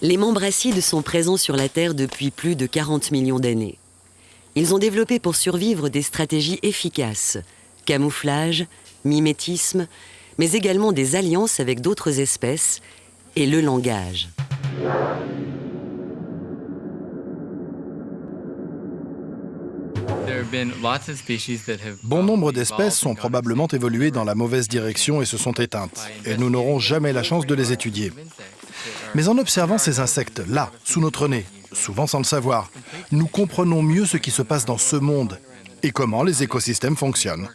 Les membracides sont présents sur la Terre depuis plus de 40 millions d'années. Ils ont développé pour survivre des stratégies efficaces, camouflage, mimétisme, mais également des alliances avec d'autres espèces et le langage. Bon nombre d'espèces ont probablement évolué dans la mauvaise direction et se sont éteintes, et nous n'aurons jamais la chance de les étudier. Mais en observant ces insectes-là, sous notre nez, souvent sans le savoir, nous comprenons mieux ce qui se passe dans ce monde et comment les écosystèmes fonctionnent.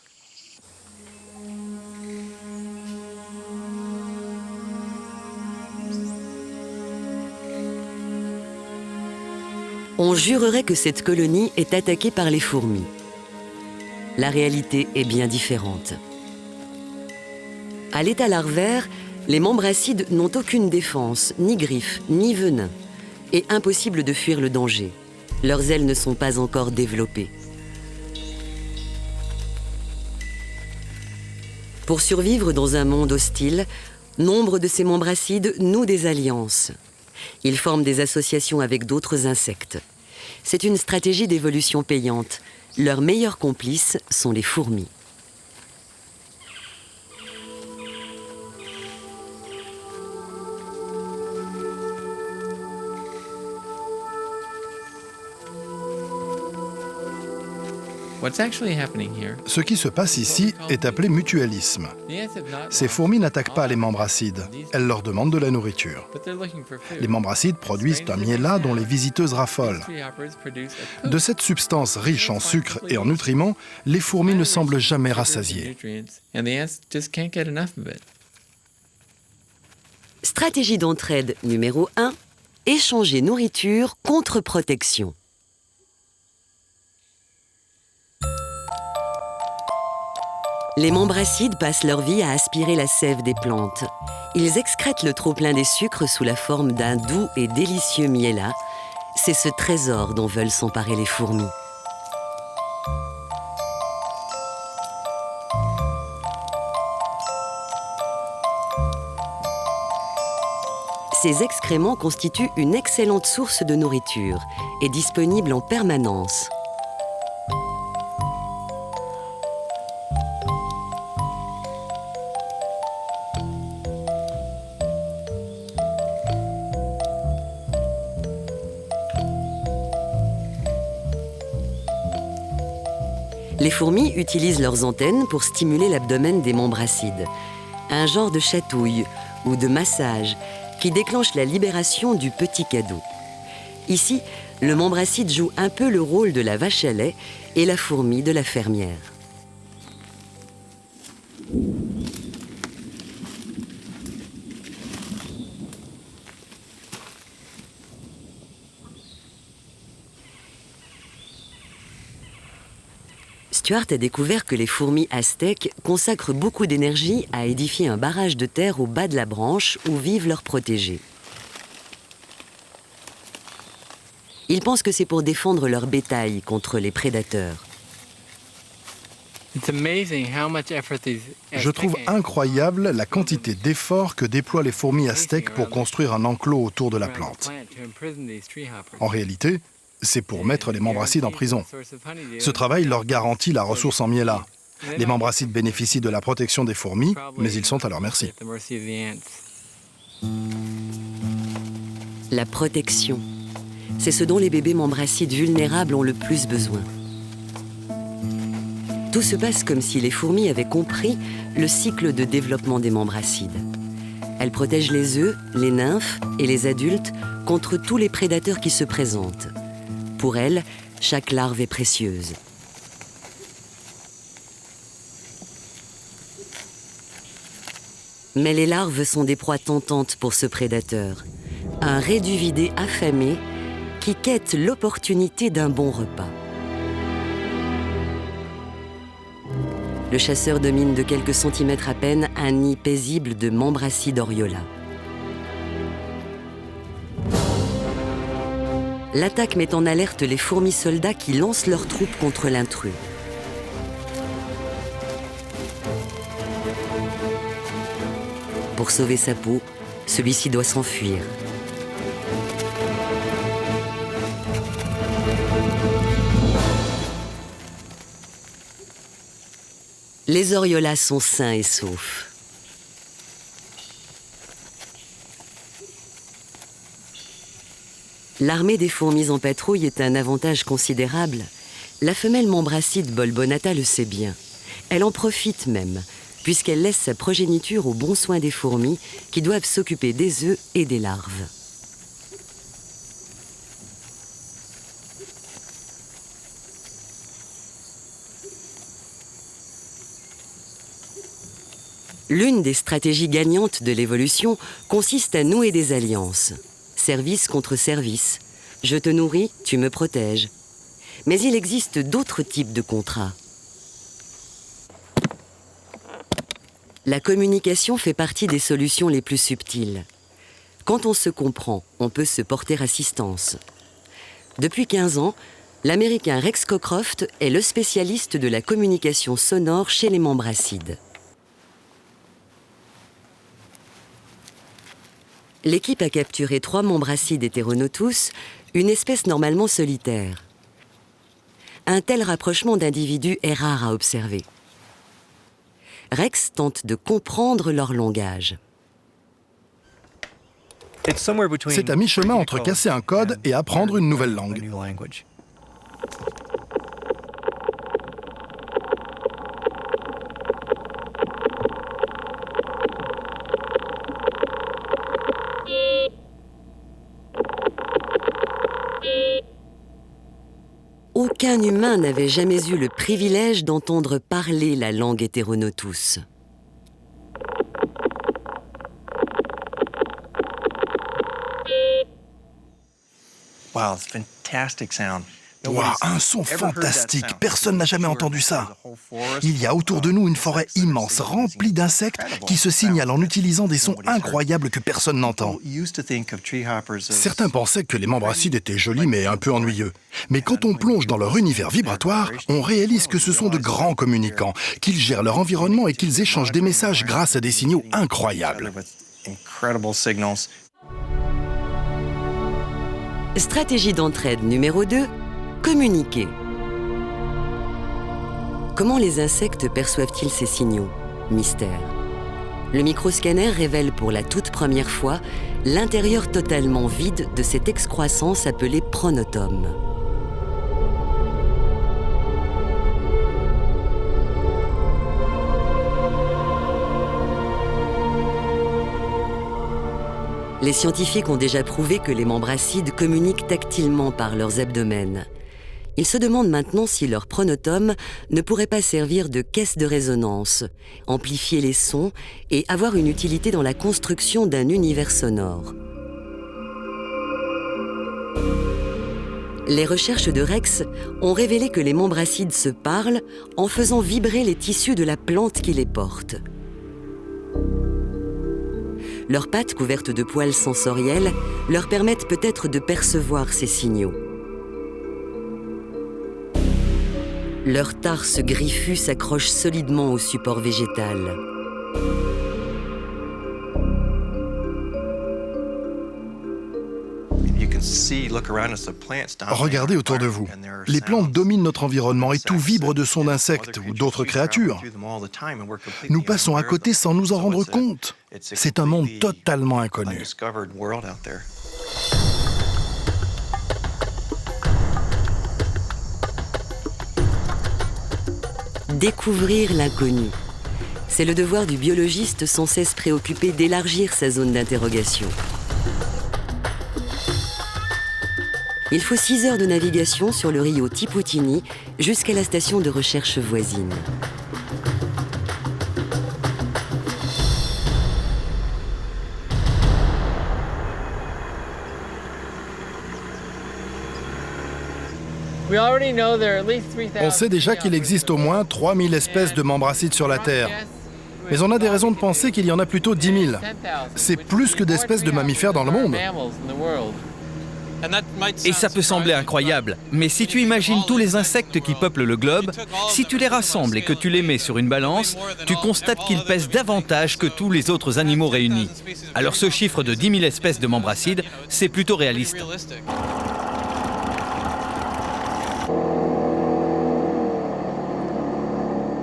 On jurerait que cette colonie est attaquée par les fourmis. La réalité est bien différente. À l'état larvaire, les membracides n'ont aucune défense, ni griffes, ni venin, et impossible de fuir le danger. Leurs ailes ne sont pas encore développées. Pour survivre dans un monde hostile, nombre de ces membracides nouent des alliances. Ils forment des associations avec d'autres insectes. C'est une stratégie d'évolution payante. Leurs meilleurs complices sont les fourmis. Ce qui se passe ici est appelé mutualisme. Ces fourmis n'attaquent pas les membracides, elles leur demandent de la nourriture. Les membracides produisent un miella dont les visiteuses raffolent. De cette substance riche en sucre et en nutriments, les fourmis ne semblent jamais rassasiées. Stratégie d'entraide numéro 1, échanger nourriture contre protection. Les membracides passent leur vie à aspirer la sève des plantes. Ils excrètent le trop-plein des sucres sous la forme d'un doux et délicieux miella. C'est ce trésor dont veulent s'emparer les fourmis. Ces excréments constituent une excellente source de nourriture et disponible en permanence. Les fourmis utilisent leurs antennes pour stimuler l'abdomen des membracides, un genre de chatouille ou de massage qui déclenche la libération du petit cadeau. Ici, le membracide joue un peu le rôle de la vache à lait et la fourmi de la fermière. Stuart a découvert que les fourmis aztèques consacrent beaucoup d'énergie à édifier un barrage de terre au bas de la branche où vivent leurs protégés. Ils pensent que c'est pour défendre leur bétail contre les prédateurs. Je trouve incroyable la quantité d'efforts que déploient les fourmis aztèques pour construire un enclos autour de la plante. En réalité, c'est pour mettre les membracides en prison. Ce travail leur garantit la ressource en miella. Les membracides bénéficient de la protection des fourmis, mais ils sont à leur merci. La protection, c'est ce dont les bébés membracides vulnérables ont le plus besoin. Tout se passe comme si les fourmis avaient compris le cycle de développement des membracides. Elles protègent les œufs, les nymphes et les adultes contre tous les prédateurs qui se présentent. Pour elles, chaque larve est précieuse. Mais les larves sont des proies tentantes pour ce prédateur. Un réduvidé affamé qui quête l'opportunité d'un bon repas. Le chasseur domine de quelques centimètres à peine un nid paisible de Membracide oriola. L'attaque met en alerte les fourmis soldats qui lancent leurs troupes contre l'intrus. Pour sauver sa peau, celui-ci doit s'enfuir. Les oriolas sont sains et saufs. L'armée des fourmis en patrouille est un avantage considérable. La femelle Mombracide bolbonata le sait bien. Elle en profite même, puisqu'elle laisse sa progéniture aux bons soins des fourmis qui doivent s'occuper des œufs et des larves. L'une des stratégies gagnantes de l'évolution consiste à nouer des alliances. Service contre service. Je te nourris, tu me protèges. Mais il existe d'autres types de contrats. La communication fait partie des solutions les plus subtiles. Quand on se comprend, on peut se porter assistance. Depuis 15 ans, l'Américain Rex Cockcroft est le spécialiste de la communication sonore chez les Mombracides. L'équipe a capturé 3 Mombracides heteronotus, une espèce normalement solitaire. Un tel rapprochement d'individus est rare à observer. Rex tente de comprendre leur langage. C'est à mi-chemin entre casser un code et apprendre une nouvelle langue. Aucun humain n'avait jamais eu le privilège d'entendre parler la langue heteronotus. Wow, it's fantastic sound. Wow, un son fantastique, personne n'a jamais entendu ça. Il y a autour de nous une forêt immense, remplie d'insectes qui se signalent en utilisant des sons incroyables que personne n'entend. Certains pensaient que les Mombracides étaient jolis mais un peu ennuyeux. Mais quand on plonge dans leur univers vibratoire, on réalise que ce sont de grands communicants, qu'ils gèrent leur environnement et qu'ils échangent des messages grâce à des signaux incroyables. Stratégie d'entraide numéro 2, communiquer. Comment les insectes perçoivent-ils ces signaux? Mystère. Le microscanner révèle pour la toute première fois l'intérieur totalement vide de cette excroissance appelée pronotum. Les scientifiques ont déjà prouvé que les Mombracides communiquent tactilement par leurs abdomens. Ils se demandent maintenant si leur pronotum ne pourrait pas servir de caisse de résonance, amplifier les sons et avoir une utilité dans la construction d'un univers sonore. Les recherches de Rex ont révélé que les Mombracides se parlent en faisant vibrer les tissus de la plante qui les porte. Leurs pattes couvertes de poils sensoriels leur permettent peut-être de percevoir ces signaux. Leur tarse griffu s'accroche solidement au support végétal. Regardez autour de vous. Les plantes dominent notre environnement et tout vibre de sons d'insectes ou d'autres créatures. Nous passons à côté sans nous en rendre compte. C'est un monde totalement inconnu. Découvrir l'inconnu. C'est le devoir du biologiste sans cesse préoccupé d'élargir sa zone d'interrogation. Il faut 6 heures de navigation sur le rio Tiputini jusqu'à la station de recherche voisine. On sait déjà qu'il existe au moins 3000 espèces de Mombracides sur la Terre. Mais on a des raisons de penser qu'il y en a plutôt 10 000. C'est plus que d'espèces de mammifères dans le monde. Et ça peut sembler incroyable, mais si tu imagines tous les insectes qui peuplent le globe, si tu les rassembles et que tu les mets sur une balance, tu constates qu'ils pèsent davantage que tous les autres animaux réunis. Alors ce chiffre de 10 000 espèces de Mombracides, c'est plutôt réaliste.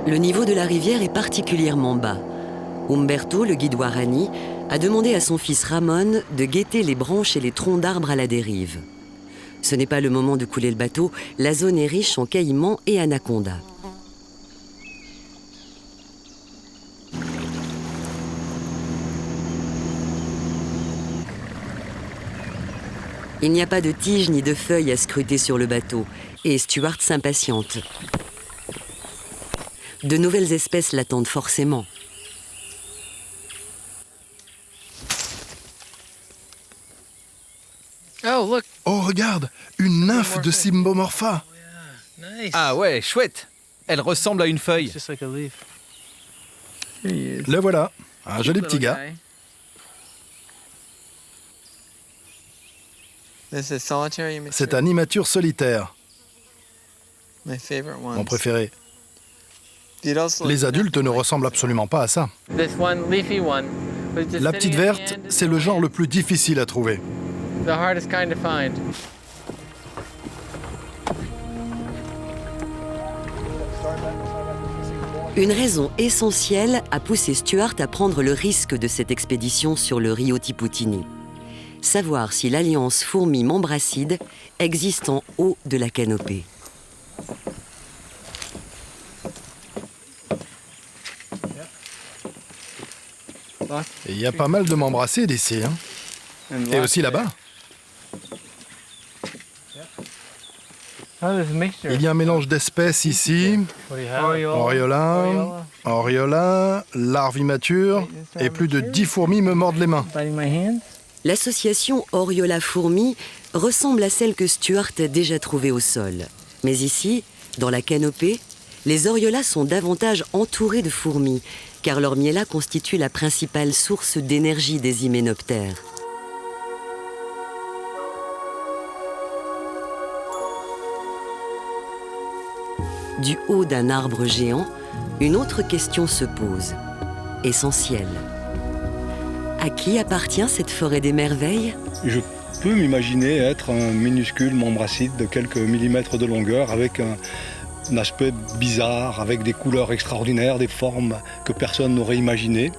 Le niveau de la rivière est particulièrement bas. Umberto, le guide Guarani, a demandé à son fils Ramon de guetter les branches et les troncs d'arbres à la dérive. Ce n'est pas le moment de couler le bateau, la zone est riche en caïmans et anacondas. Il n'y a pas de tiges ni de feuilles à scruter sur le bateau, et Stuart s'impatiente. De nouvelles espèces l'attendent forcément. Oh, regarde, une nymphe de Symbomorpha. Ah ouais, chouette. Elle ressemble à une feuille. Le voilà, un joli petit gars. C'est un immature solitaire, mon préféré. Les adultes ne ressemblent absolument pas à ça. La petite verte, c'est le genre le plus difficile à trouver. Une raison essentielle a poussé Stuart à prendre le risque de cette expédition sur le Rio Tiputini. Savoir si l'alliance fourmi-membracide existe en haut de la canopée. Il y a pas mal de membracides ici, hein. Et aussi là-bas. Il y a un mélange d'espèces ici. Oriola, larves immatures, et plus de 10 fourmis me mordent les mains. L'association Oriola-fourmi ressemble à celle que Stuart a déjà trouvée au sol. Mais ici, dans la canopée, les oriolas sont davantage entourés de fourmis, car leur miella constitue la principale source d'énergie des hyménoptères. Du haut d'un arbre géant, une autre question se pose, essentielle. À qui appartient cette forêt des merveilles? Je peux m'imaginer être un minuscule membracide de quelques millimètres de longueur avec un aspect bizarre, avec des couleurs extraordinaires, des formes que personne n'aurait imaginées.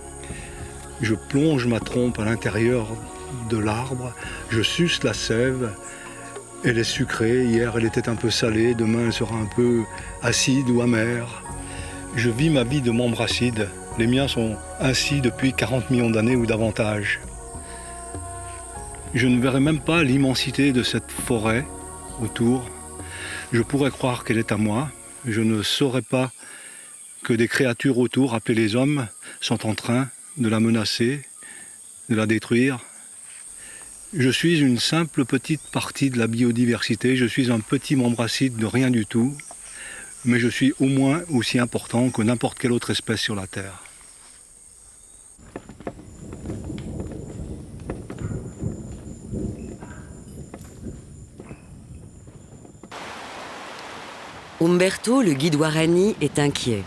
Je plonge ma trompe à l'intérieur de l'arbre, je suce la sève. Elle est sucrée, hier elle était un peu salée, demain elle sera un peu acide ou amère. Je vis ma vie de membracide. Les miens sont ainsi depuis 40 millions d'années ou davantage. Je ne verrai même pas l'immensité de cette forêt autour. Je pourrais croire qu'elle est à moi. Je ne saurais pas que des créatures autour, appelées les hommes, sont en train de la menacer, de la détruire. Je suis une simple petite partie de la biodiversité. Je suis un petit membracide de rien du tout. Mais je suis au moins aussi important que n'importe quelle autre espèce sur la Terre. Umberto, le guide Guarani, est inquiet.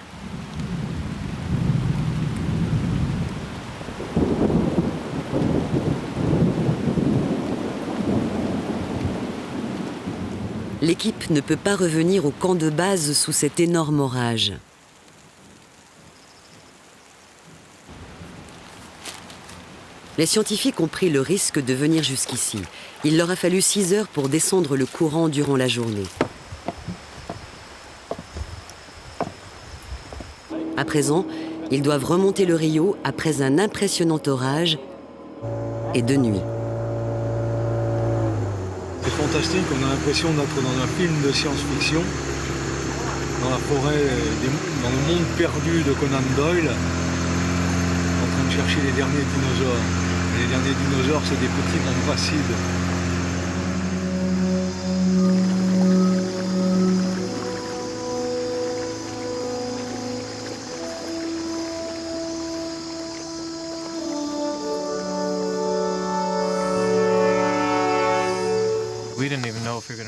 L'équipe ne peut pas revenir au camp de base sous cet énorme orage. Les scientifiques ont pris le risque de venir jusqu'ici. Il leur a fallu 6 heures pour descendre le courant durant la journée. À présent, ils doivent remonter le Rio après un impressionnant orage et de nuit. C'est fantastique, on a l'impression d'être dans un film de science-fiction, dans la forêt, dans le monde perdu de Conan Doyle, en train de chercher les derniers dinosaures. Et les derniers dinosaures, c'est des petits membracides.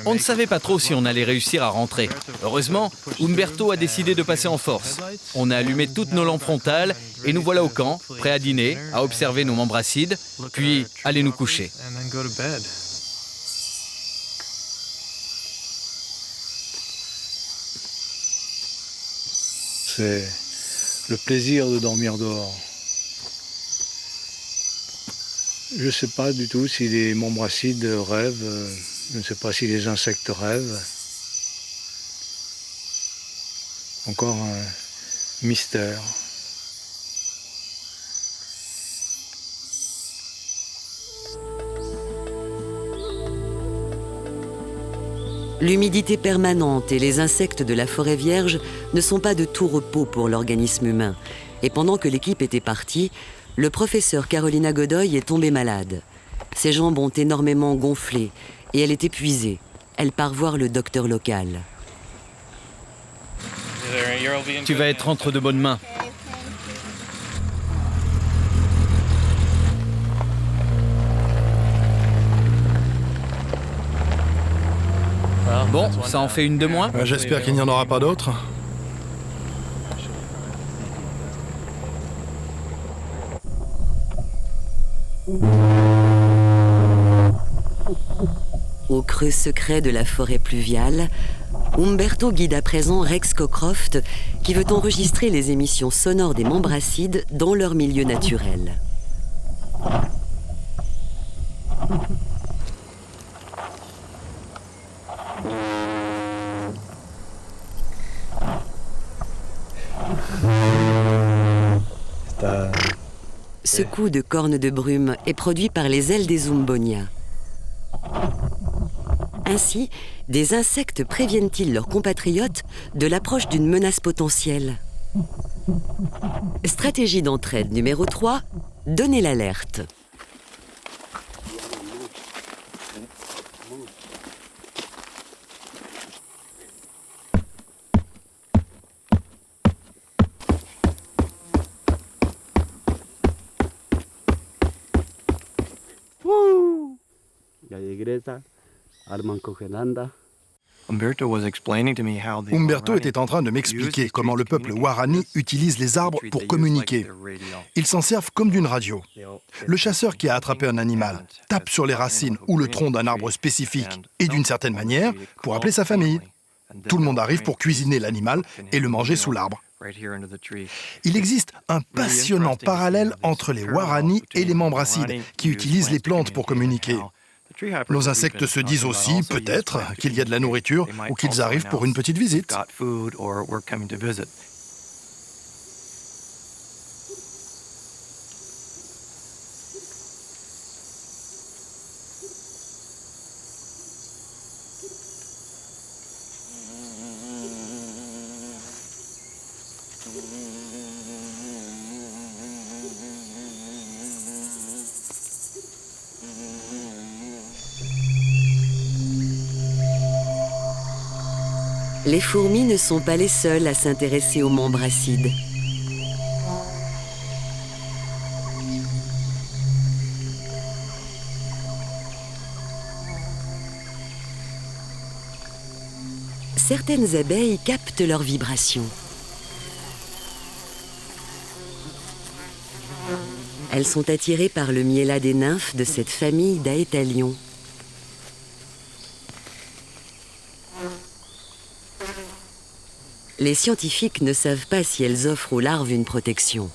On ne savait pas trop si on allait réussir à rentrer. Heureusement, Umberto a décidé de passer en force. On a allumé toutes nos lampes frontales et nous voilà au camp, prêts à dîner, à observer nos membracides, puis aller nous coucher. c'est le plaisir de dormir dehors. Je ne sais pas du tout si les membracides rêvent, je ne sais pas si les insectes rêvent. Encore un mystère. L'humidité permanente et les insectes de la forêt vierge ne sont pas de tout repos pour l'organisme humain. Et pendant que l'équipe était partie, le professeur Carolina Godoy est tombée malade. Ses jambes ont énormément gonflé et elle est épuisée. Elle part voir le docteur local. Tu vas être entre de bonnes mains. Bon, ça en fait une de moins. J'espère qu'il n'y en aura pas d'autres. Au creux secret de la forêt pluviale, Umberto guide à présent Rex Cockcroft qui veut enregistrer les émissions sonores des membracides dans leur milieu naturel. Ce coup de corne de brume est produit par les ailes des Zumbonia. Ainsi, des insectes préviennent-ils leurs compatriotes de l'approche d'une menace potentielle? Stratégie d'entraide numéro 3, donner l'alerte. Umberto était en train de m'expliquer comment le peuple Guarani utilise les arbres pour communiquer. Ils s'en servent comme d'une radio. Le chasseur qui a attrapé un animal tape sur les racines ou le tronc d'un arbre spécifique et d'une certaine manière pour appeler sa famille. Tout le monde arrive pour cuisiner l'animal et le manger sous l'arbre. Il existe un passionnant parallèle entre les Guarani et les membracides qui utilisent les plantes pour communiquer. Nos insectes se disent aussi, peut-être, qu'il y a de la nourriture ou qu'ils arrivent pour une petite visite. Les fourmis ne sont pas les seules à s'intéresser aux membracides. Certaines abeilles captent leurs vibrations. Elles sont attirées par le miella des nymphes de cette famille d'Aétalion. Les scientifiques ne savent pas si elles offrent aux larves une protection.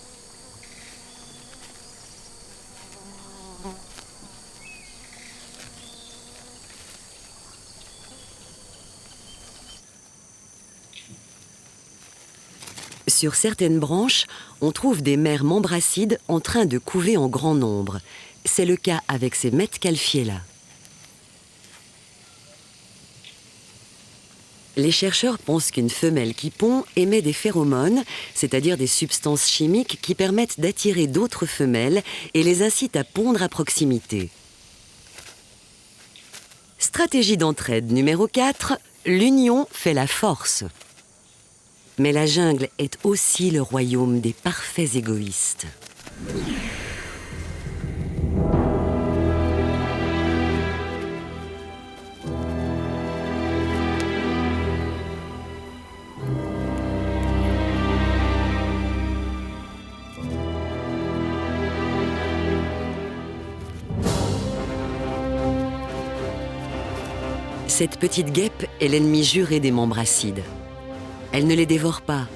Sur certaines branches, on trouve des mères membracides en train de couver en grand nombre. C'est le cas avec ces Metcalfiella. Les chercheurs pensent qu'une femelle qui pond émet des phéromones, c'est-à-dire des substances chimiques qui permettent d'attirer d'autres femelles et les incitent à pondre à proximité. Stratégie d'entraide numéro 4, l'union fait la force. Mais la jungle est aussi le royaume des parfaits égoïstes. Cette petite guêpe est l'ennemi juré des membracides. Elle ne les dévore pas.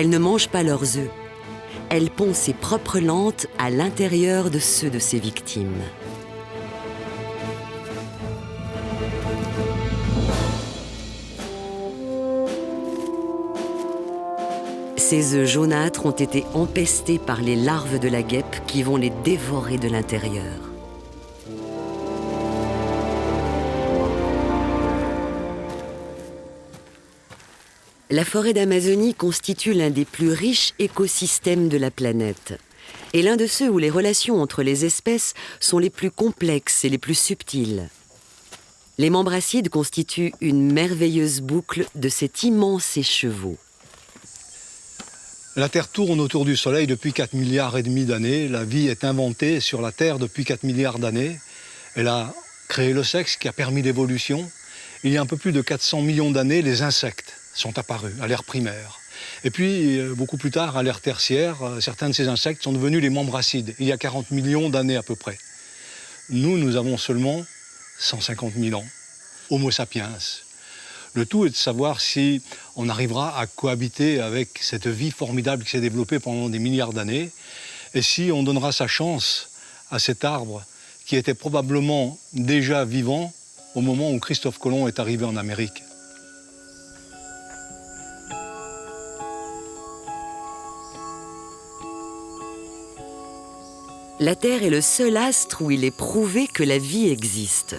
Elle ne mange pas leurs œufs. Elle pond ses propres lentes à l'intérieur de ceux de ses victimes. Ces œufs jaunâtres ont été empestés par les larves de la guêpe qui vont les dévorer de l'intérieur. La forêt d'Amazonie constitue l'un des plus riches écosystèmes de la planète et l'un de ceux où les relations entre les espèces sont les plus complexes et les plus subtiles. Les membracides constituent une merveilleuse boucle de cet immense écheveau. La Terre tourne autour du Soleil depuis 4,5 milliards d'années. La vie est inventée sur la Terre depuis 4 milliards d'années. Elle a créé le sexe qui a permis l'évolution. Il y a un peu plus de 400 millions d'années, les insectes sont apparus à l'ère primaire. Et puis, beaucoup plus tard, à l'ère tertiaire, certains de ces insectes sont devenus les membracides, il y a 40 millions d'années à peu près. Nous avons seulement 150 000 ans, Homo sapiens. Le tout est de savoir si on arrivera à cohabiter avec cette vie formidable qui s'est développée pendant des milliards d'années, et si on donnera sa chance à cet arbre qui était probablement déjà vivant au moment où Christophe Colomb est arrivé en Amérique. La Terre est le seul astre où il est prouvé que la vie existe.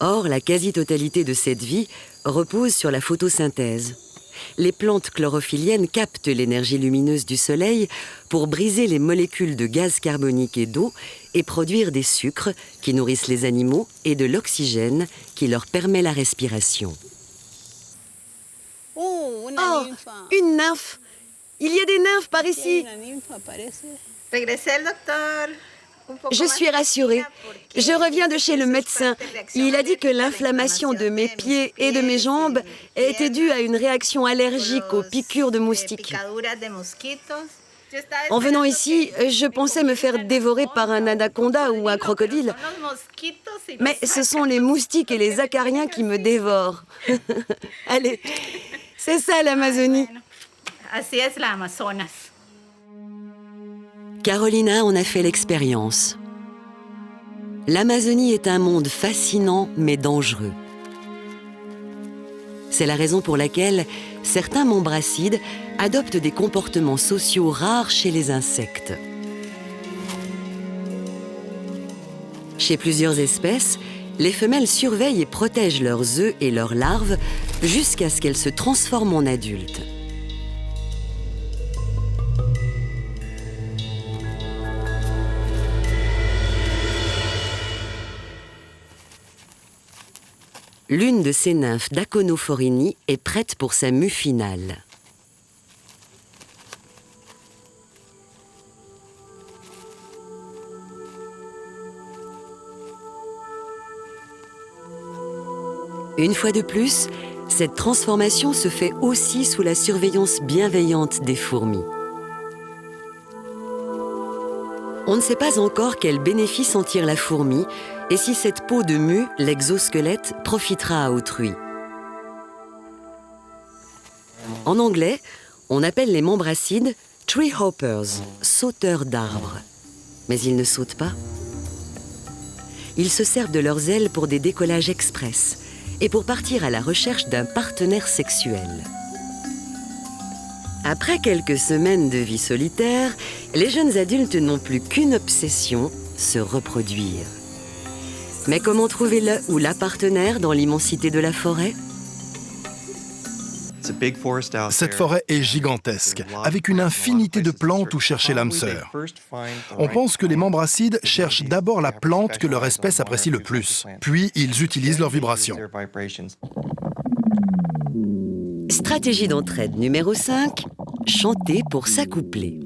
Or, la quasi-totalité de cette vie repose sur la photosynthèse. Les plantes chlorophylliennes captent l'énergie lumineuse du soleil pour briser les molécules de gaz carbonique et d'eau et produire des sucres qui nourrissent les animaux et de l'oxygène qui leur permet la respiration. Oh, une nymphe! Il y a des nymphes par ici! Je suis rassurée. Je reviens de chez le médecin. Il a dit que l'inflammation de mes pieds et de mes jambes était due à une réaction allergique aux piqûres de moustiques. En venant ici, je pensais me faire dévorer par un anaconda ou un crocodile. Mais ce sont les moustiques et les acariens qui me dévorent. Allez, c'est ça l'Amazonie. Carolina en a fait l'expérience. L'Amazonie est un monde fascinant mais dangereux. C'est la raison pour laquelle certains membracides adoptent des comportements sociaux rares chez les insectes. Chez plusieurs espèces, les femelles surveillent et protègent leurs œufs et leurs larves jusqu'à ce qu'elles se transforment en adultes. L'une de ces nymphes d'Aconophorini est prête pour sa mue finale. Une fois de plus, cette transformation se fait aussi sous la surveillance bienveillante des fourmis. On ne sait pas encore quel bénéfice en tire la fourmi et si cette peau de mue, l'exosquelette, profitera à autrui. En anglais, on appelle les membracides « tree hoppers », sauteurs d'arbres. Mais ils ne sautent pas. Ils se servent de leurs ailes pour des décollages express et pour partir à la recherche d'un partenaire sexuel. Après quelques semaines de vie solitaire, les jeunes adultes n'ont plus qu'une obsession, se reproduire. Mais comment trouver le ou la partenaire dans l'immensité de la forêt ? Cette forêt est gigantesque, avec une infinité de plantes où chercher l'âme sœur. On pense que les membracides cherchent d'abord la plante que leur espèce apprécie le plus, puis ils utilisent leurs vibrations. Stratégie d'entraide numéro 5, chanter pour s'accoupler.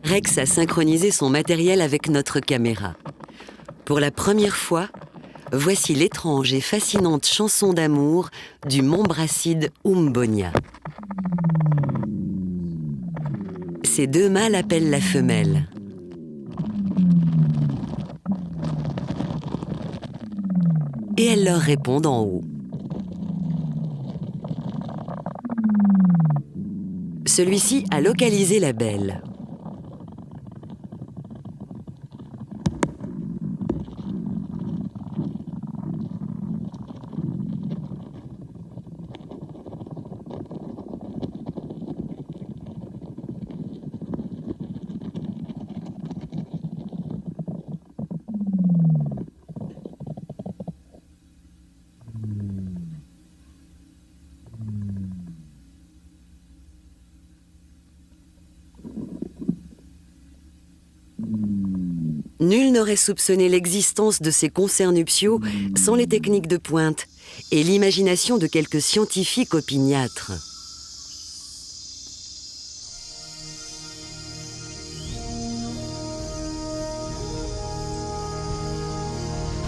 Rex a synchronisé son matériel avec notre caméra. Pour la première fois, voici l'étrange et fascinante chanson d'amour du membracide Umbonia. Ces deux mâles appellent la femelle. et elle leur répond d'en haut. Celui-ci a localisé la belle. Nul n'aurait soupçonné l'existence de ces concerts nuptiaux sans les techniques de pointe et l'imagination de quelques scientifiques opiniâtres.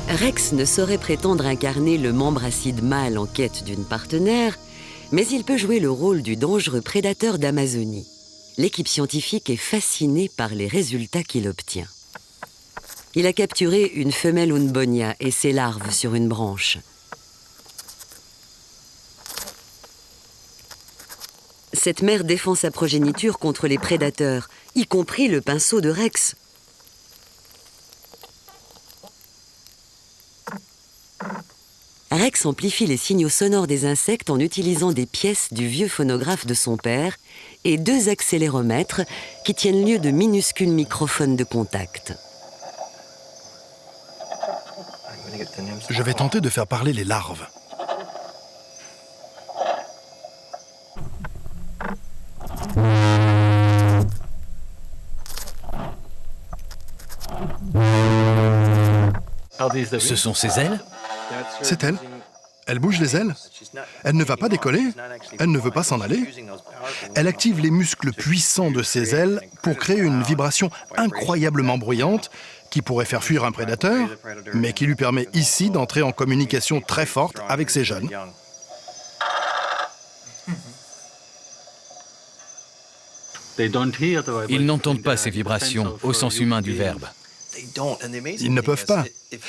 Rex ne saurait prétendre incarner le membre acide mâle en quête d'une partenaire, mais il peut jouer le rôle du dangereux prédateur d'Amazonie. L'équipe scientifique est fascinée par les résultats qu'il obtient. Il a capturé une femelle Unbonia et ses larves sur une branche. Cette mère défend sa progéniture contre les prédateurs, y compris le pinceau de Rex. Rex amplifie les signaux sonores des insectes en utilisant des pièces du vieux phonographe de son père et 2 accéléromètres qui tiennent lieu de minuscules microphones de contact. Je vais tenter de faire parler les larves. Ce sont ses ailes? C'est elle. Elle bouge les ailes. Elle ne va pas décoller. Elle ne veut pas s'en aller. Elle active les muscles puissants de ses ailes pour créer une vibration incroyablement bruyante qui pourrait faire fuir un prédateur, mais qui lui permet ici d'entrer en communication très forte avec ses jeunes. Ils n'entendent pas ces vibrations au sens humain du verbe. Ils ne peuvent pas.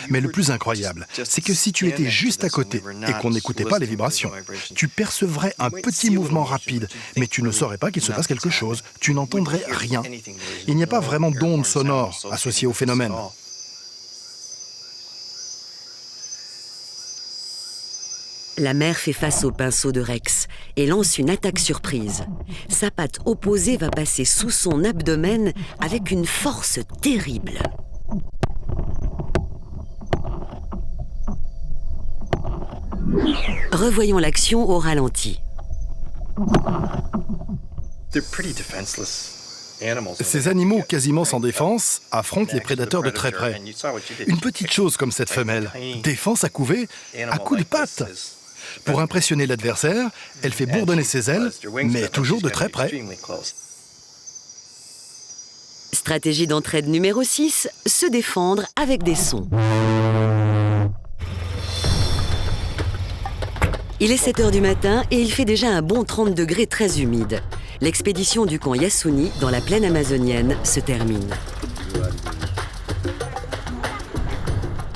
Mais le plus incroyable, c'est que si tu étais juste à côté et qu'on n'écoutait pas les vibrations, tu percevrais un petit mouvement rapide, mais tu ne saurais pas qu'il se passe quelque chose. Tu n'entendrais rien. Il n'y a pas vraiment d'ondes sonores associées au phénomène. La mère fait face au pinceau de Rex et lance une attaque surprise. Sa patte opposée va passer sous son abdomen avec une force terrible. Revoyons l'action au ralenti. Ces animaux quasiment sans défense affrontent les prédateurs de très près. Une petite chose comme cette femelle défend sa couvée à coups de patte. Pour impressionner l'adversaire, elle fait bourdonner ses ailes, mais toujours de très près. Stratégie d'entraide numéro 6, se défendre avec des sons. Il est 7 h du matin et il fait déjà un bon 30 degrés très humide. L'expédition du camp Yasuni dans la plaine amazonienne se termine.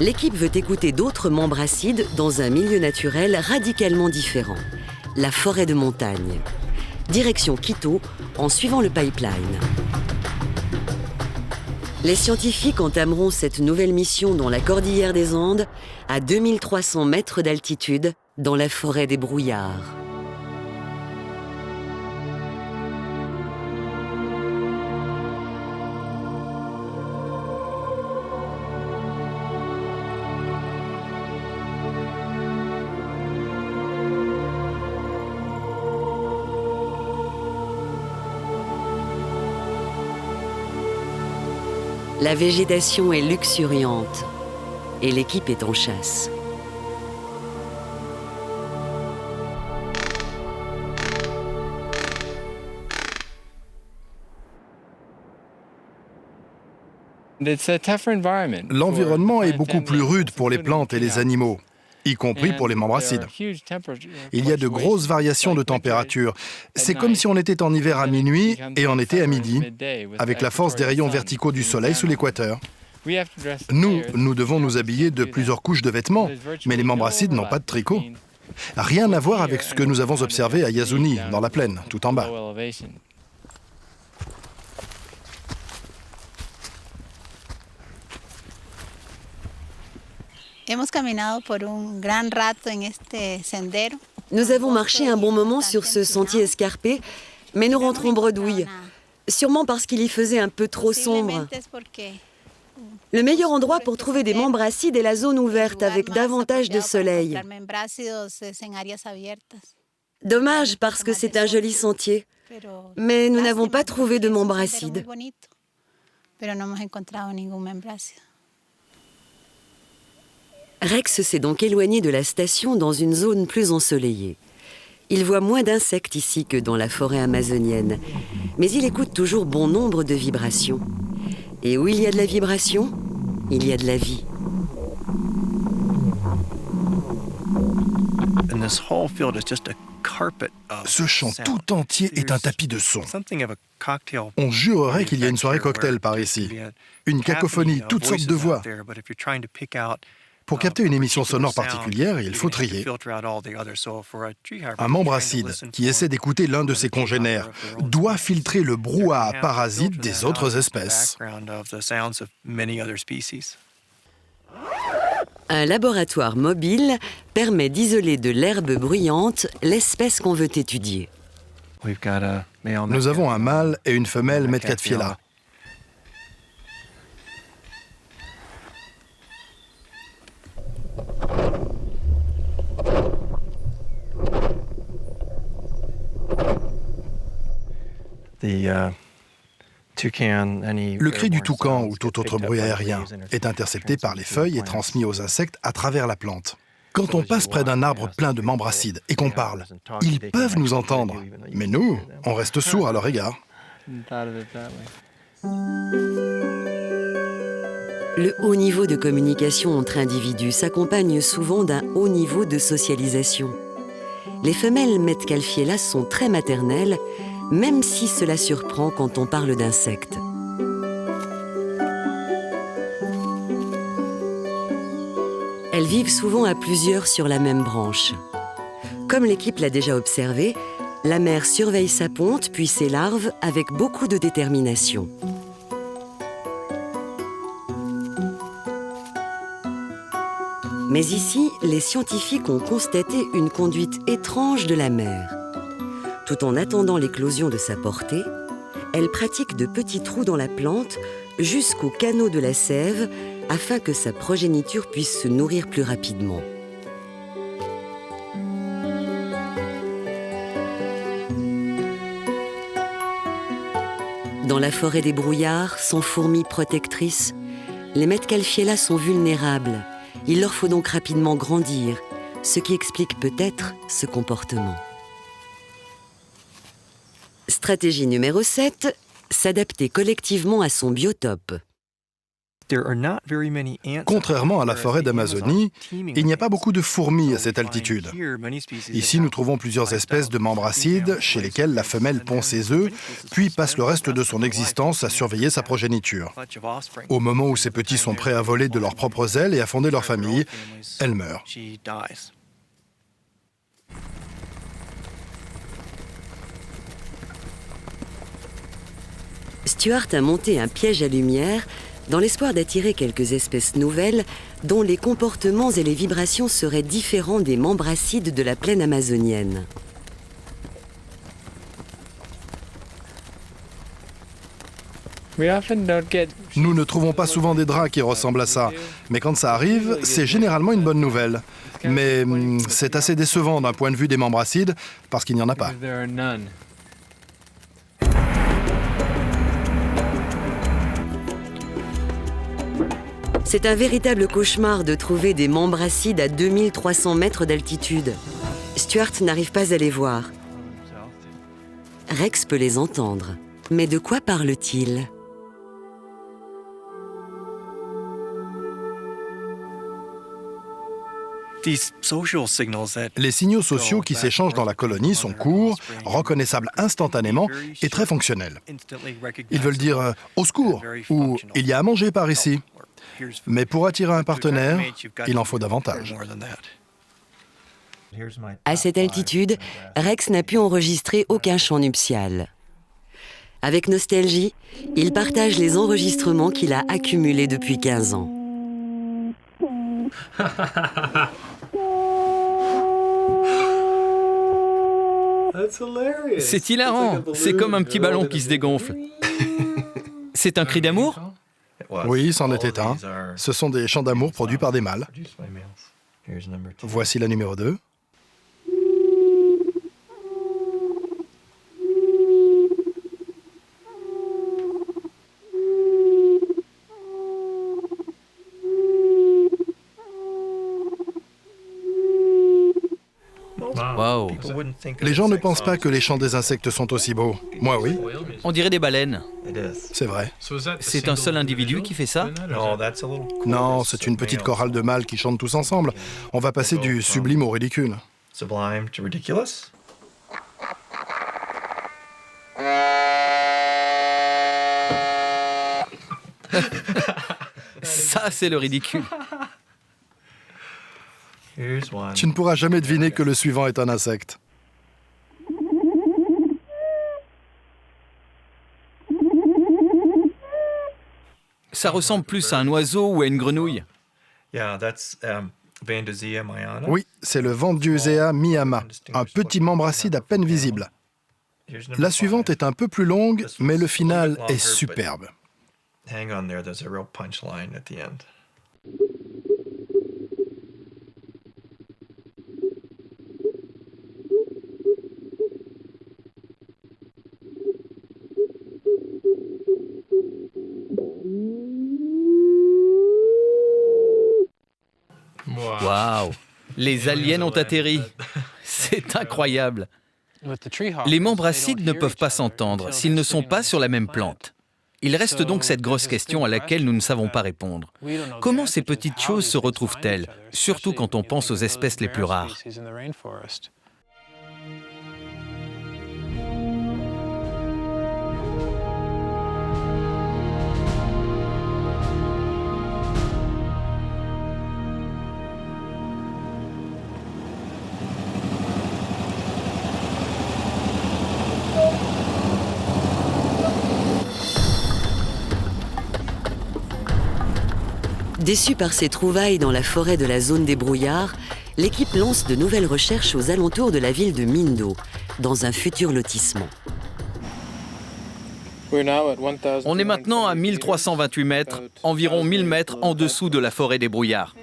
L'équipe veut écouter d'autres membres acides dans un milieu naturel radicalement différent, la forêt de montagne. Direction Quito, en suivant le pipeline. Les scientifiques entameront cette nouvelle mission dans la cordillère des Andes, à 2300 mètres d'altitude, dans la forêt des brouillards. La végétation est luxuriante et l'équipe est en chasse. L'environnement est beaucoup plus rude pour les plantes et les animaux, y compris pour les membres acides. Il y a de grosses variations de température. C'est comme si on était en hiver à minuit et en été à midi, avec la force des rayons verticaux du soleil sous l'équateur. Nous devons nous habiller de plusieurs couches de vêtements, mais les membracides n'ont pas de tricot. Rien à voir avec ce que nous avons observé à Yasuni, dans la plaine, tout en bas. Nous avons marché un bon moment sur ce sentier escarpé, mais nous rentrons bredouilles. Sûrement parce qu'il y faisait un peu trop sombre. Le meilleur endroit pour trouver des membracides est la zone ouverte avec davantage de soleil. Dommage parce que c'est un joli sentier, mais nous n'avons pas trouvé de membracides. Rex s'est donc éloigné de la station dans une zone plus ensoleillée. Il voit moins d'insectes ici que dans la forêt amazonienne, mais il écoute toujours bon nombre de vibrations. Et où il y a de la vibration, il y a de la vie. Ce champ tout entier est un tapis de sons. On jurerait qu'il y a une soirée cocktail par ici. Une cacophonie, toutes sortes de voix. Pour capter une émission sonore particulière, il faut trier. Un membracide qui essaie d'écouter l'un de ses congénères doit filtrer le brouhaha parasite des autres espèces. Un laboratoire mobile permet d'isoler de l'herbe bruyante l'espèce qu'on veut étudier. Nous avons un mâle et une femelle Metcalfiella. Le cri du toucan ou tout autre bruit aérien est intercepté par les feuilles et transmis aux insectes à travers la plante. Quand on passe près d'un arbre plein de membracides et qu'on parle, ils peuvent nous entendre, mais nous, on reste sourds à leur égard. Le haut niveau de communication entre individus s'accompagne souvent d'un haut niveau de socialisation. Les femelles Metcalfiella sont très maternelles, même si cela surprend quand on parle d'insectes. Elles vivent souvent à plusieurs sur la même branche. Comme l'équipe l'a déjà observé, la mère surveille sa ponte puis ses larves avec beaucoup de détermination. Mais ici, les scientifiques ont constaté une conduite étrange de la mère. Tout en attendant l'éclosion de sa portée, elle pratique de petits trous dans la plante jusqu'au canaux de la sève afin que sa progéniture puisse se nourrir plus rapidement. Dans la forêt des brouillards, sans fourmis protectrices, les Metcalfiella sont vulnérables. Il leur faut donc rapidement grandir, ce qui explique peut-être ce comportement. Stratégie numéro 7, s'adapter collectivement à son biotope. Contrairement à la forêt d'Amazonie, il n'y a pas beaucoup de fourmis à cette altitude. Ici, nous trouvons plusieurs espèces de membracides chez lesquelles la femelle pond ses œufs, puis passe le reste de son existence à surveiller sa progéniture. Au moment où ses petits sont prêts à voler de leurs propres ailes et à fonder leur famille, elle meurt. Stuart a monté un piège à lumière dans l'espoir d'attirer quelques espèces nouvelles dont les comportements et les vibrations seraient différents des membracides de la plaine amazonienne. Nous ne trouvons pas souvent des draps qui ressemblent à ça, mais quand ça arrive, c'est généralement une bonne nouvelle. Mais c'est assez décevant d'un point de vue des membracides, parce qu'il n'y en a pas. C'est un véritable cauchemar de trouver des membracides à 2300 mètres d'altitude. Stuart n'arrive pas à les voir. Rex peut les entendre. Mais de quoi parle-t-il ? Les signaux sociaux qui s'échangent dans la colonie sont courts, reconnaissables instantanément et très fonctionnels. Ils veulent dire « au secours » ou « il y a à manger par ici ». Mais pour attirer un partenaire, il en faut davantage. À cette altitude, Rex n'a pu enregistrer aucun chant nuptial. Avec nostalgie, il partage les enregistrements qu'il a accumulés depuis 15 ans. C'est hilarant, c'est comme un petit ballon qui se dégonfle. C'est un cri d'amour? Oui, c'en était un. Ce sont des chants d'amour produits par des mâles. Voici la numéro 2. Waouh, Les gens ne pensent pas que les chants des insectes sont aussi beaux. Moi, oui, on dirait des baleines. c'est vrai. C'est un seul individu qui fait ça? Non, c'est une petite chorale de mâles qui chantent tous ensemble. On va passer du sublime au ridicule. Sublime to ridiculous. Ça, c'est le ridicule. Here's one. Tu ne pourras jamais deviner que le suivant est un insecte. Ça ressemble plus à un oiseau ou à une grenouille. Yeah, that's Vandizia myana. Oui, c'est le Vandusea miyama, un petit membre acide à peine visible. Here's number La suivante 5. est un peu plus longue, mais le final est superbe. Hang on there, there's a real punchline at the end. Waouh, les aliens ont atterri. C'est incroyable. Les membres acides ne peuvent pas s'entendre s'ils ne sont pas sur la même plante. Il reste donc cette grosse question à laquelle nous ne savons pas répondre. Comment ces petites choses se retrouvent-elles, surtout quand on pense aux espèces les plus rares? Déçue par ses trouvailles dans la forêt de la zone des brouillards, l'équipe lance de nouvelles recherches aux alentours de la ville de Mindo, dans un futur lotissement. On est maintenant à 1328 mètres, environ 1000 mètres en dessous de la forêt des brouillards.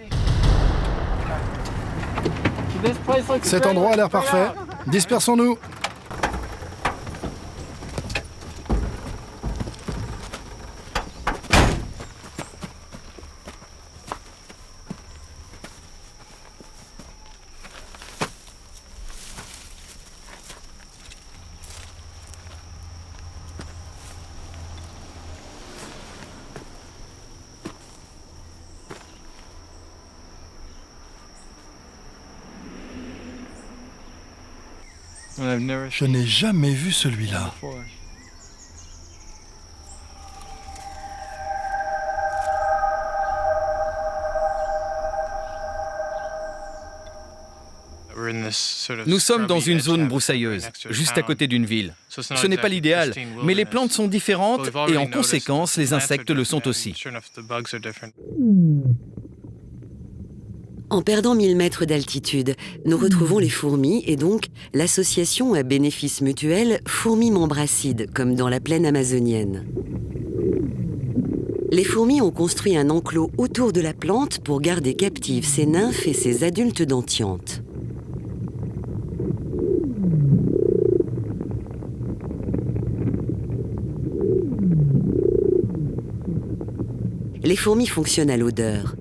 Cet endroit a l'air parfait. Dispersons-nous. Je n'ai jamais vu celui-là. Nous sommes dans une zone broussailleuse, juste à côté d'une ville. Ce n'est pas l'idéal, mais les plantes sont différentes et en conséquence, les insectes le sont aussi. En perdant 1000 mètres d'altitude, nous retrouvons les fourmis et donc l'association à bénéfice mutuel Fourmis Membracides, comme dans la plaine amazonienne. Les fourmis ont construit un enclos autour de la plante pour garder captives ses nymphes et ses adultes dentiantes. Les fourmis fonctionnent à l'odeur.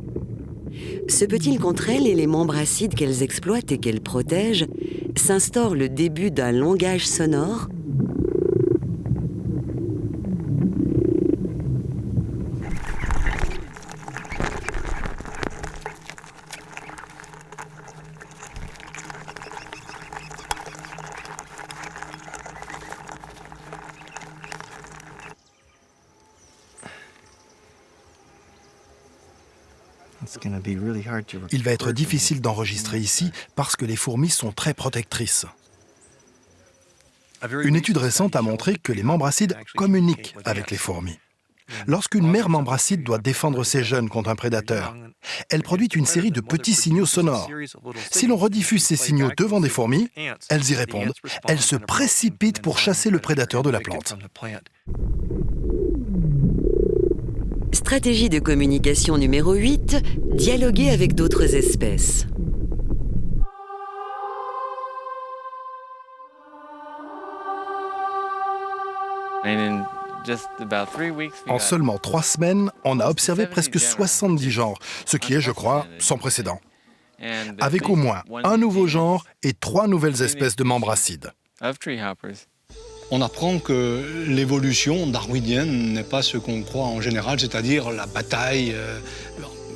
Se peut-il qu'entre elles et les membres acides qu'elles exploitent et qu'elles protègent, s'instaure le début d'un langage sonore ? Il va être difficile d'enregistrer ici parce que les fourmis sont très protectrices. Une étude récente a montré que les membracides communiquent avec les fourmis. Lorsqu'une mère membracide doit défendre ses jeunes contre un prédateur, elle produit une série de petits signaux sonores. Si l'on rediffuse ces signaux devant des fourmis, elles y répondent. Elles se précipitent pour chasser le prédateur de la plante. Stratégie de communication numéro 8, dialoguer avec d'autres espèces. En seulement 3 semaines, on a observé presque 70 genres, ce qui est, je crois, sans précédent. Avec au moins un nouveau genre et 3 nouvelles espèces de membracides. On apprend que l'évolution darwinienne n'est pas ce qu'on croit en général, c'est-à-dire la bataille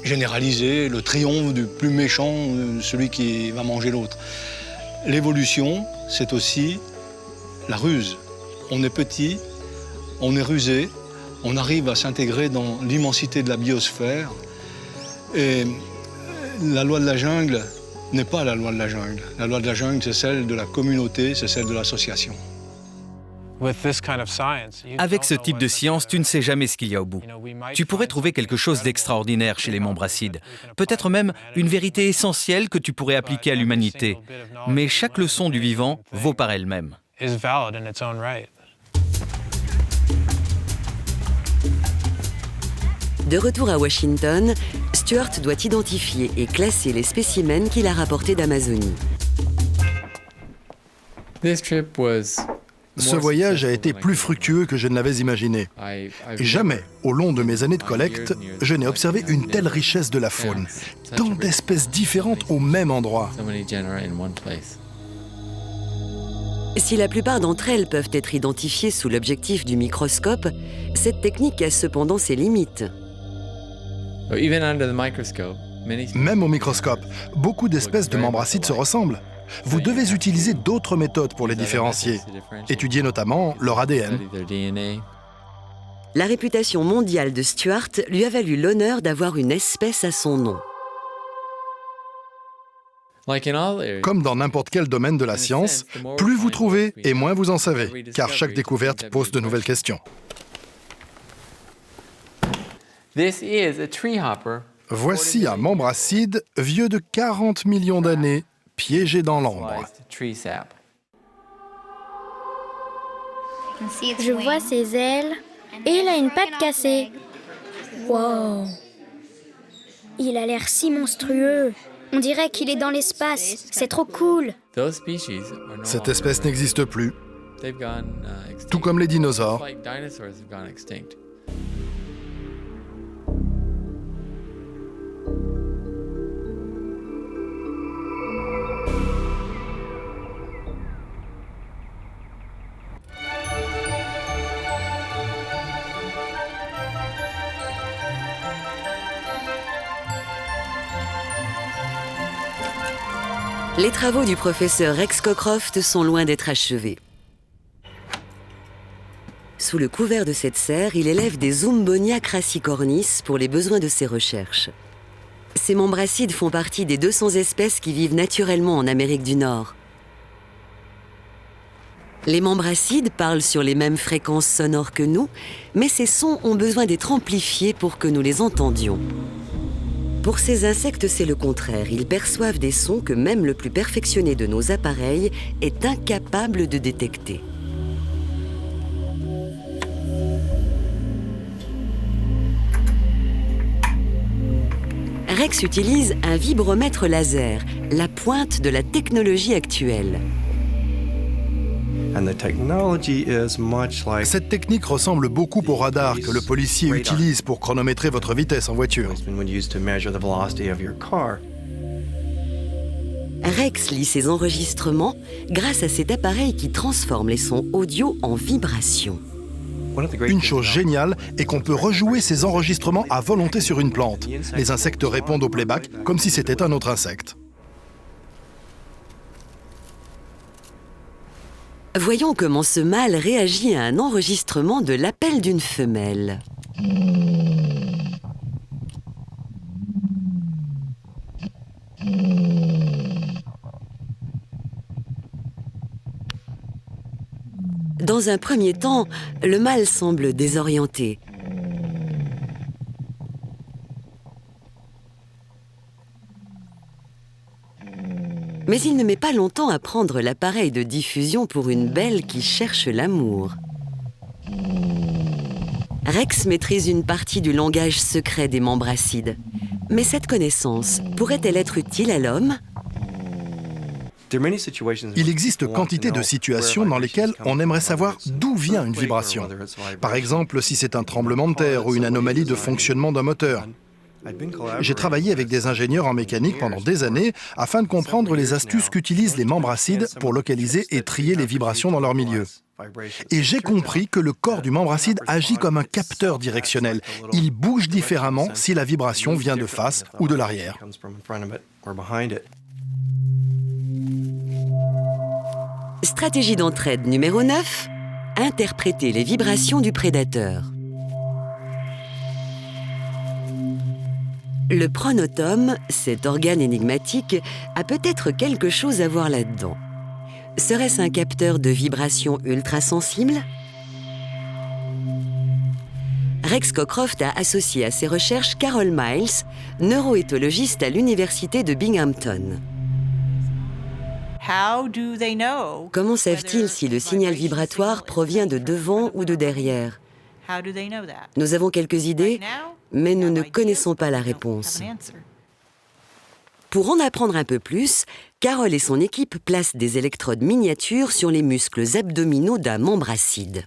généralisée, le triomphe du plus méchant, celui qui va manger l'autre. L'évolution, c'est aussi la ruse. On est petit, on est rusé, on arrive à s'intégrer dans l'immensité de la biosphère. Et la loi de la jungle n'est pas la loi de la jungle. La loi de la jungle, c'est celle de la communauté, c'est celle de l'association. Avec ce type de science, tu ne sais jamais ce qu'il y a au bout. Tu pourrais trouver quelque chose d'extraordinaire chez les membracides, peut-être même une vérité essentielle que tu pourrais appliquer à l'humanité. Mais chaque leçon du vivant vaut par elle-même. De retour à Washington, Stuart doit identifier et classer les spécimens qu'il a rapportés d'Amazonie. Ce voyage a été plus fructueux que je ne l'avais imaginé. Jamais, au long de mes années de collecte, je n'ai observé une telle richesse de la faune. Tant d'espèces différentes au même endroit. Si la plupart d'entre elles peuvent être identifiées sous l'objectif du microscope, cette technique a cependant ses limites. Même au microscope, beaucoup d'espèces de membracides se ressemblent. Vous devez utiliser d'autres méthodes pour les différencier. Étudiez notamment leur ADN. La réputation mondiale de Stuart lui a valu l'honneur d'avoir une espèce à son nom. Comme dans n'importe quel domaine de la science, plus vous trouvez et moins vous en savez, car chaque découverte pose de nouvelles questions. Voici un membracide vieux de 40 millions d'années, piégé dans l'ombre. Je vois ses ailes et il a une patte cassée. Wow! Il a l'air si monstrueux. On dirait qu'il est dans l'espace. C'est trop cool. Cette espèce n'existe plus, tout comme les dinosaures. Les travaux du professeur Rex Cockcroft sont loin d'être achevés. Sous le couvert de cette serre, il élève des Zumbonia crassicornis pour les besoins de ses recherches. Ces membracides font partie des 200 espèces qui vivent naturellement en Amérique du Nord. Les membracides parlent sur les mêmes fréquences sonores que nous, mais ces sons ont besoin d'être amplifiés pour que nous les entendions. Pour ces insectes, c'est le contraire. Ils perçoivent des sons que même le plus perfectionné de nos appareils est incapable de détecter. Rex utilise un vibromètre laser, la pointe de la technologie actuelle. Cette technique ressemble beaucoup au radar que le policier utilise pour chronométrer votre vitesse en voiture. Rex lit ses enregistrements grâce à cet appareil qui transforme les sons audio en vibrations. Une chose géniale est qu'on peut rejouer ces enregistrements à volonté sur une plante. Les insectes répondent au playback comme si c'était un autre insecte. Voyons comment ce mâle réagit à un enregistrement de l'appel d'une femelle. Dans un premier temps, le mâle semble désorienté. Mais il ne met pas longtemps à prendre l'appareil de diffusion pour une belle qui cherche l'amour. Rex maîtrise une partie du langage secret des membracides. Mais cette connaissance pourrait-elle être utile à l'homme ? Il existe quantité de situations dans lesquelles on aimerait savoir d'où vient une vibration. Par exemple, si c'est un tremblement de terre ou une anomalie de fonctionnement d'un moteur. J'ai travaillé avec des ingénieurs en mécanique pendant des années afin de comprendre les astuces qu'utilisent les membracides pour localiser et trier les vibrations dans leur milieu. Et j'ai compris que le corps du membracide agit comme un capteur directionnel. Il bouge différemment si la vibration vient de face ou de l'arrière. Stratégie d'entraide numéro 9, interpréter les vibrations du prédateur. Le pronotum, cet organe énigmatique, a peut-être quelque chose à voir là-dedans. Serait-ce un capteur de vibrations ultrasensibles ? Rex Cockcroft a associé à ses recherches Carol Miles, neuroéthologiste à l'université de Binghamton. Comment savent-ils si le signal vibratoire provient de devant ou de derrière ? Nous avons quelques idées, mais nous ne connaissons pas la réponse. Pour en apprendre un peu plus, Carol et son équipe placent des électrodes miniatures sur les muscles abdominaux d'un membracide.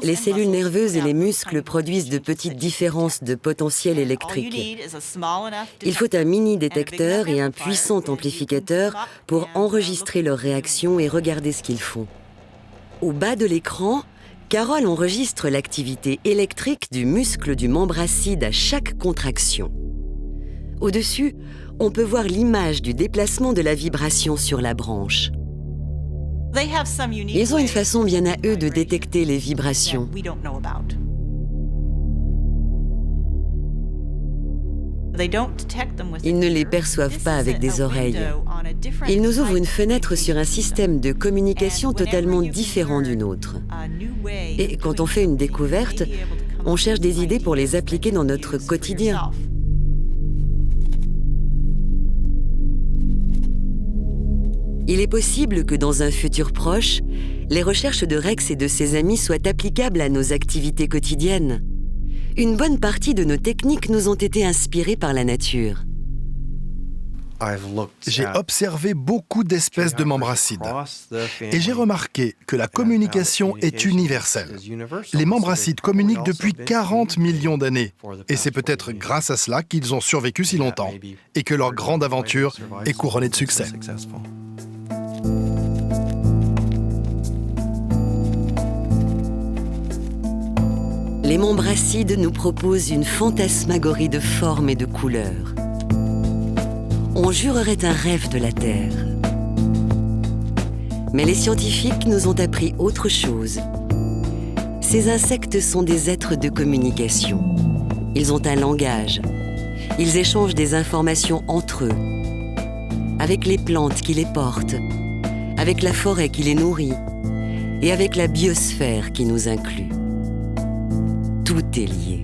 Les cellules nerveuses et les muscles produisent de petites différences de potentiel électrique. Il faut un mini-détecteur et un puissant amplificateur pour enregistrer leurs réactions et regarder ce qu'ils font. Au bas de l'écran, Carol enregistre l'activité électrique du muscle du membracide à chaque contraction. Au-dessus, on peut voir l'image du déplacement de la vibration sur la branche. Ils ont une façon bien à eux de détecter les vibrations. Ils ne les perçoivent pas avec des oreilles. Ils nous ouvrent une fenêtre sur un système de communication totalement différent du nôtre. Et quand on fait une découverte, on cherche des idées pour les appliquer dans notre quotidien. Il est possible que dans un futur proche, les recherches de Rex et de ses amis soient applicables à nos activités quotidiennes. Une bonne partie de nos techniques nous ont été inspirées par la nature. J'ai observé beaucoup d'espèces de membracides et j'ai remarqué que la communication est universelle. Les membracides communiquent depuis 40 millions d'années et c'est peut-être grâce à cela qu'ils ont survécu si longtemps et que leur grande aventure est couronnée de succès. Les membracides nous proposent une fantasmagorie de formes et de couleurs. On jurerait un rêve de la Terre. Mais les scientifiques nous ont appris autre chose. Ces insectes sont des êtres de communication. Ils ont un langage. Ils échangent des informations entre eux, avec les plantes qui les portent, avec la forêt qui les nourrit et avec la biosphère qui nous inclut. Tout est lié.